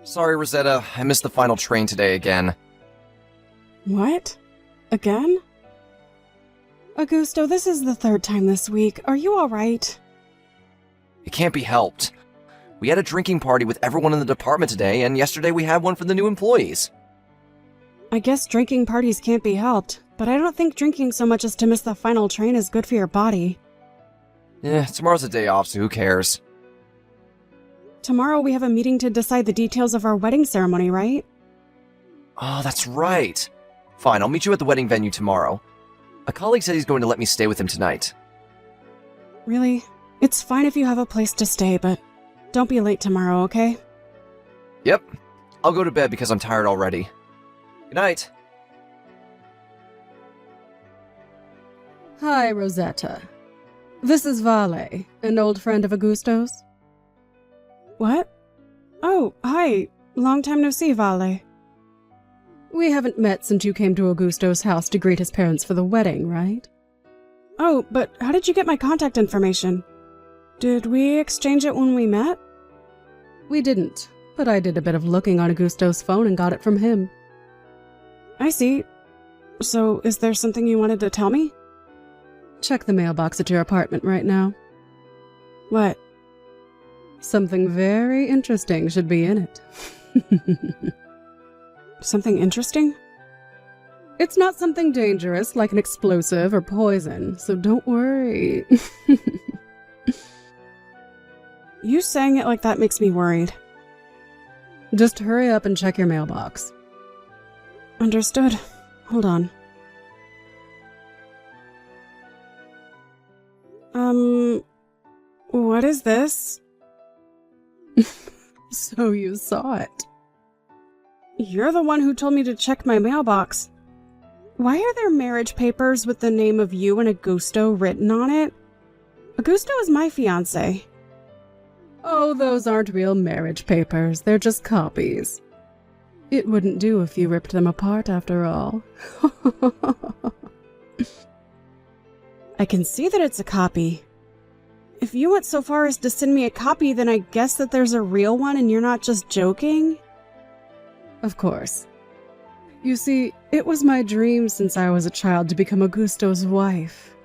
Sorry, Rosetta. I missed the final train today again. What? Again? Augusto, this is the third time this week. Are you alright? It can't be helped. We had a drinking party with everyone in the department today, and yesterday we had one for the new employees. I guess drinking parties can't be helped, but I don't think drinking so much as to miss the final train is good for your body. Tomorrow's a day off, so who cares? Tomorrow we have a meeting to decide the details of our wedding ceremony, right? Oh, that's right. Fine, I'll meet you at the wedding venue tomorrow. A colleague said he's going to let me stay with him tonight. Really? It's fine if you have a place to stay, but don't be late tomorrow, okay? Yep. I'll go to bed because I'm tired already. Good night. Hi, Rosetta. This is Vale, an old friend of Augusto's. What? Oh, hi. Long time no see, Vale. We haven't met since you came to Augusto's house to greet his parents for the wedding, right? Oh, but how did you get my contact information? Did we exchange it when we met? We didn't, but I did a bit of looking on Augusto's phone and got it from him. I see. So, is there something you wanted to tell me? Check the mailbox at your apartment right now. What? Something very interesting should be in it. Something interesting? It's not something dangerous like an explosive or poison, so don't worry. You saying it like that makes me worried. Just hurry up and check your mailbox. Understood. Hold on. What is this? So you saw it. You're the one who told me to check my mailbox. Why are there marriage papers with the name of you and Augusto written on it? Augusto is my fiancé. Oh, those aren't real marriage papers. They're just copies. It wouldn't do if you ripped them apart after all. I can see that it's a copy. If you went so far as to send me a copy, then I guess that there's a real one and you're not just joking? Of course. You see, it was my dream since I was a child to become Augusto's wife.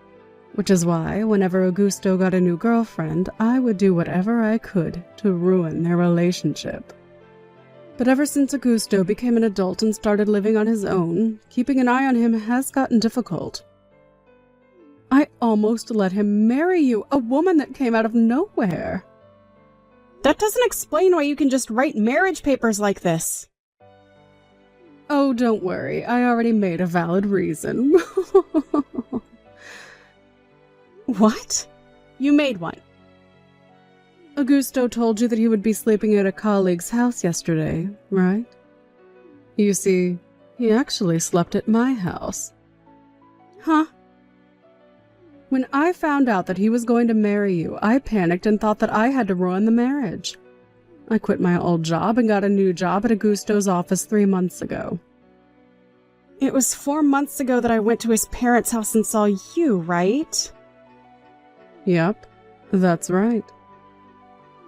Which is why, whenever Augusto got a new girlfriend, I would do whatever I could to ruin their relationship. But ever since Augusto became an adult and started living on his own, keeping an eye on him has gotten difficult. I almost let him marry you, a woman that came out of nowhere. That doesn't explain why you can just write marriage papers like this. Oh, don't worry. I already made a valid reason. What? You made one. Augusto told you that he would be sleeping at a colleague's house yesterday, right? You see, he actually slept at my house. Huh? When I found out that he was going to marry you, I panicked and thought that I had to ruin the marriage. I quit my old job and got a new job at Augusto's office 3 months ago. It was 4 months ago that I went to his parents' house and saw you, right? Yep, that's right.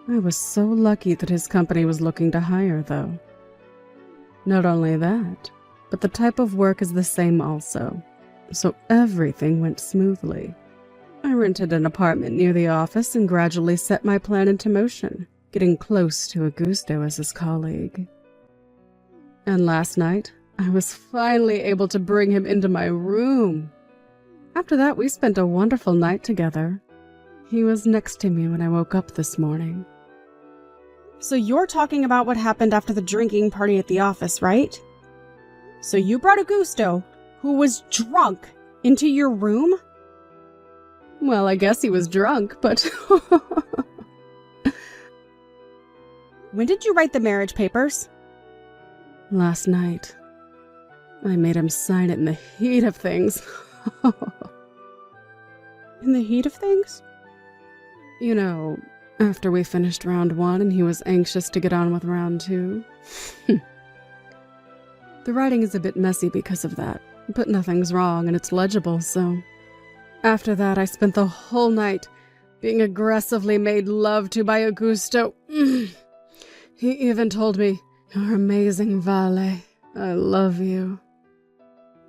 I was so lucky that his company was looking to hire, though. Not only that, but the type of work is the same also, so everything went smoothly. I rented an apartment near the office and gradually set my plan into motion, getting close to Augusto as his colleague. And last night, I was finally able to bring him into my room. After that, we spent a wonderful night together. He was next to me when I woke up this morning. So you're talking about what happened after the drinking party at the office, right? So you brought Augusto, who was drunk, into your room? Well, I guess he was drunk, but... When did you write the marriage papers? Last night. I made him sign it in the heat of things. In the heat of things? You know, after we finished round 1 and he was anxious to get on with round 2. The writing is a bit messy because of that, but nothing's wrong and it's legible, so... After that, I spent the whole night being aggressively made love to by Augusto. He even told me You're amazing, Vale. I love you.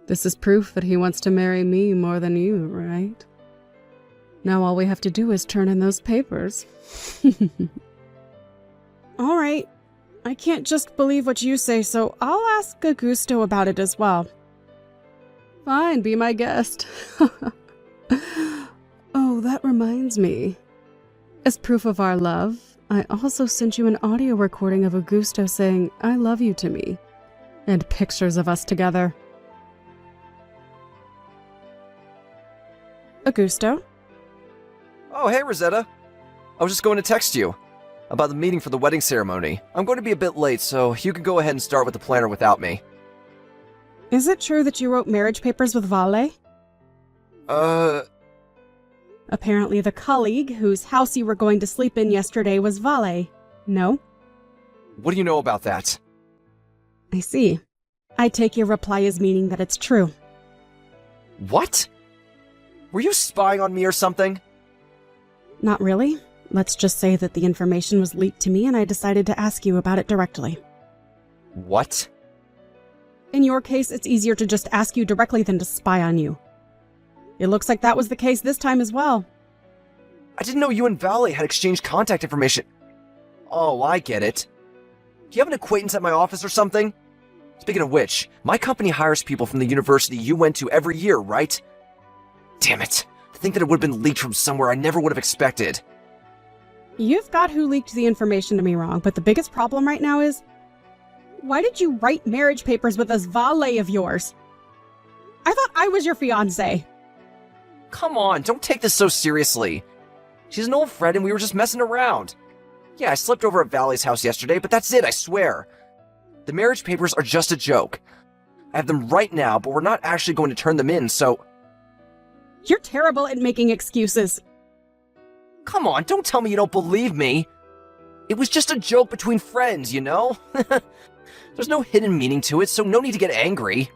This is proof that he wants to marry me more than you, right? Now all we have to do is turn in those papers. All right. I can't just believe what you say, so I'll ask Augusto about it as well. Fine, be my guest. Oh, that reminds me. As proof of our love, I also sent you an audio recording of Augusto saying, "I love you" to me, and pictures of us together. Augusto? Oh, hey, Rosetta. I was just going to text you about the meeting for the wedding ceremony. I'm going to be a bit late, so you can go ahead and start with the planner without me. Is it true that you wrote marriage papers with Vale? Apparently the colleague whose house you were going to sleep in yesterday was Vale. No? What do you know about that? I see. I take your reply as meaning that it's true. What? Were you spying on me or something? Not really. Let's just say that the information was leaked to me and I decided to ask you about it directly. What? In your case, it's easier to just ask you directly than to spy on you. It looks like that was the case this time as well. I didn't know you and Valley had exchanged contact information. Oh, I get it. Do you have an acquaintance at my office or something? Speaking of which, my company hires people from the university you went to every year, right? Damn it. To think that it would have been leaked from somewhere I never would have expected. You've got who leaked the information to me wrong, but the biggest problem right now is, why did you write marriage papers with this valet of yours? I thought I was your fiancé. Come on, don't take this so seriously. She's an old friend and we were just messing around. Yeah, I slept over at Valley's house yesterday, but that's it, I swear. The marriage papers are just a joke. I have them right now, but we're not actually going to turn them in, so... You're terrible at making excuses. Come on, don't tell me you don't believe me. It was just a joke between friends, you know? There's no hidden meaning to it, so no need to get angry.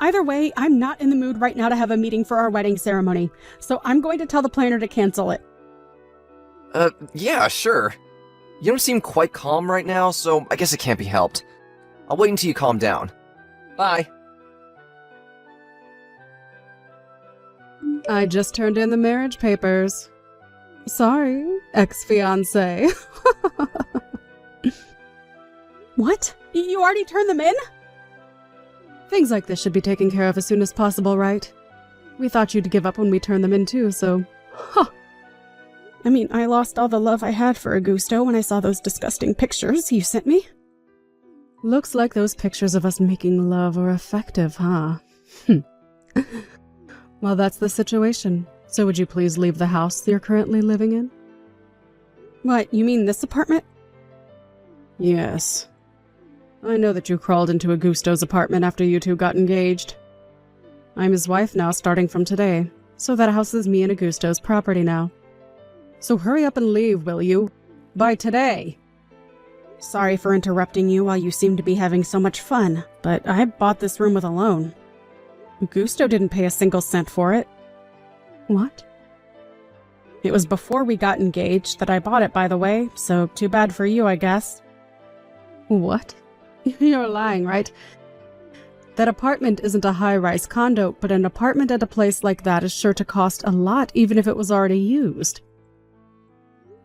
Either way, I'm not in the mood right now to have a meeting for our wedding ceremony, so I'm going to tell the planner to cancel it. Yeah, sure. You don't seem quite calm right now, so I guess it can't be helped. I'll wait until you calm down. Bye. I just turned in the marriage papers. Sorry, ex-fiancé. What? You already turned them in? Things like this should be taken care of as soon as possible, right? We thought you'd give up when we turned them in too, so... Huh. I mean, I lost all the love I had for Augusto when I saw those disgusting pictures you sent me. Looks like those pictures of us making love are effective, huh? Well, that's the situation. So would you please leave the house you're currently living in? What, you mean this apartment? Yes. I know that you crawled into Augusto's apartment after you two got engaged. I'm his wife now, starting from today, so that house is me and Augusto's property now. So hurry up and leave, will you? By today! Sorry for interrupting you while you seem to be having so much fun, but I bought this room with a loan. Augusto didn't pay a single cent for it. What? It was before we got engaged that I bought it, by the way, so too bad for you, I guess. What? You're lying, right? That apartment isn't a high-rise condo, but an apartment at a place like that is sure to cost a lot, even if it was already used.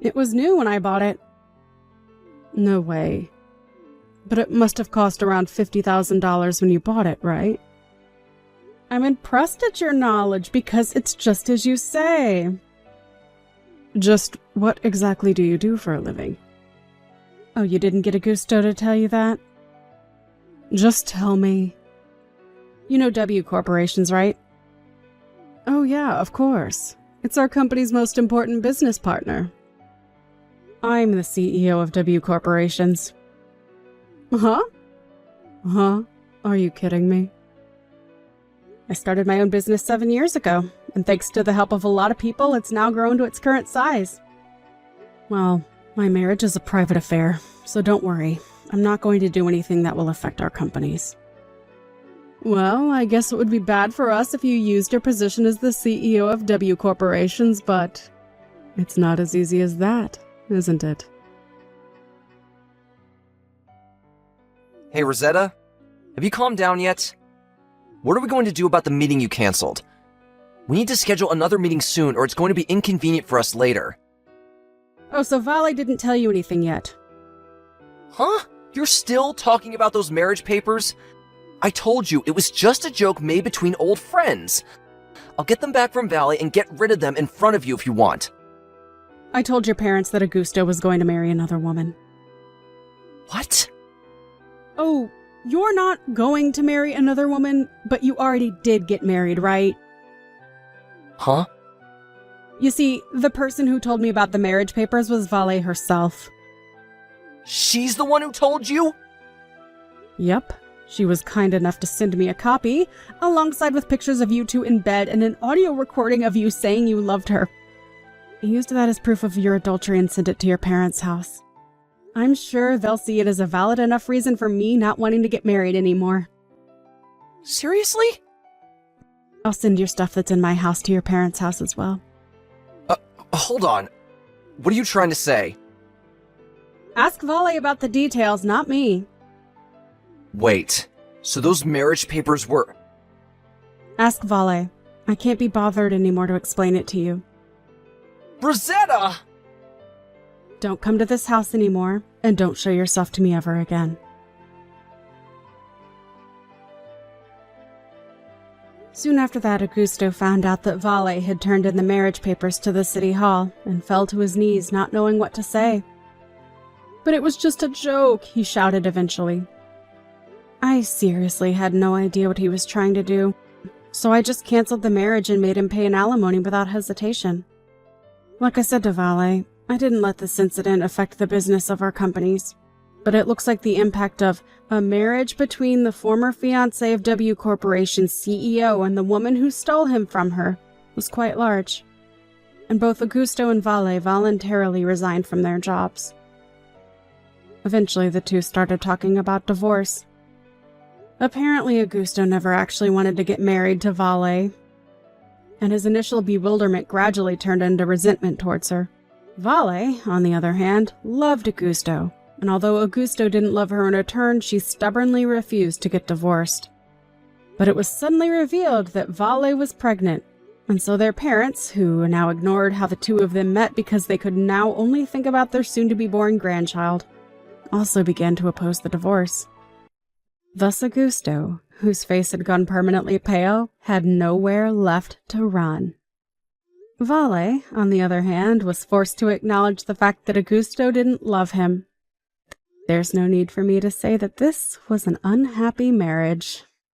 It was new when I bought it. No way. But it must have cost around $50,000 when you bought it, right? I'm impressed at your knowledge because it's just as you say. Just what exactly do you do for a living? Oh, you didn't get Augusto to tell you that? Just tell me. You know W Corporations, right? Oh yeah, of course. It's our company's most important business partner. I'm the CEO of W Corporations. Huh? Huh? Are you kidding me? I started my own business 7 years ago, and thanks to the help of a lot of people, it's now grown to its current size. Well, my marriage is a private affair, so don't worry. I'm not going to do anything that will affect our companies. Well, I guess it would be bad for us if you used your position as the CEO of W Corporations, but it's not as easy as that, isn't it? Hey, Rosetta? Have you calmed down yet? What are we going to do about the meeting you canceled? We need to schedule another meeting soon or it's going to be inconvenient for us later. Oh, so Vale didn't tell you anything yet? Huh? You're still talking about those marriage papers? I told you, it was just a joke made between old friends. I'll get them back from Valley and get rid of them in front of you if you want. I told your parents that Augusto was going to marry another woman. What? Oh, you're not going to marry another woman, but you already did get married, right? Huh? You see, the person who told me about the marriage papers was Vale herself. She's the one who told you? Yep. She was kind enough to send me a copy, alongside with pictures of you two in bed and an audio recording of you saying you loved her. I used that as proof of your adultery and sent it to your parents' house. I'm sure they'll see it as a valid enough reason for me not wanting to get married anymore. Seriously? I'll send your stuff that's in my house to your parents' house as well. Hold on. What are you trying to say? Ask Vale about the details, not me. Wait, so those marriage papers were... Ask Vale. I can't be bothered anymore to explain it to you. Rosetta! Don't come to this house anymore, and don't show yourself to me ever again. Soon after that, Augusto found out that Vale had turned in the marriage papers to the city hall and fell to his knees, not knowing what to say. But it was just a joke, he shouted eventually. I seriously had no idea what he was trying to do, so I just canceled the marriage and made him pay an alimony without hesitation. Like I said to Vale, I didn't let this incident affect the business of our companies, but it looks like the impact of a marriage between the former fiancé of W Corporation's CEO and the woman who stole him from her was quite large, and both Augusto and Vale voluntarily resigned from their jobs. Eventually, the two started talking about divorce. Apparently, Augusto never actually wanted to get married to Vale, and his initial bewilderment gradually turned into resentment towards her. Vale, on the other hand, loved Augusto, and although Augusto didn't love her in return, she stubbornly refused to get divorced. But it was suddenly revealed that Vale was pregnant, and so their parents, who now ignored how the two of them met because they could now only think about their soon-to-be-born grandchild, also began to oppose the divorce. Thus Augusto, whose face had gone permanently pale, had nowhere left to run. Vale, on the other hand, was forced to acknowledge the fact that Augusto didn't love him. There's no need for me to say that this was an unhappy marriage.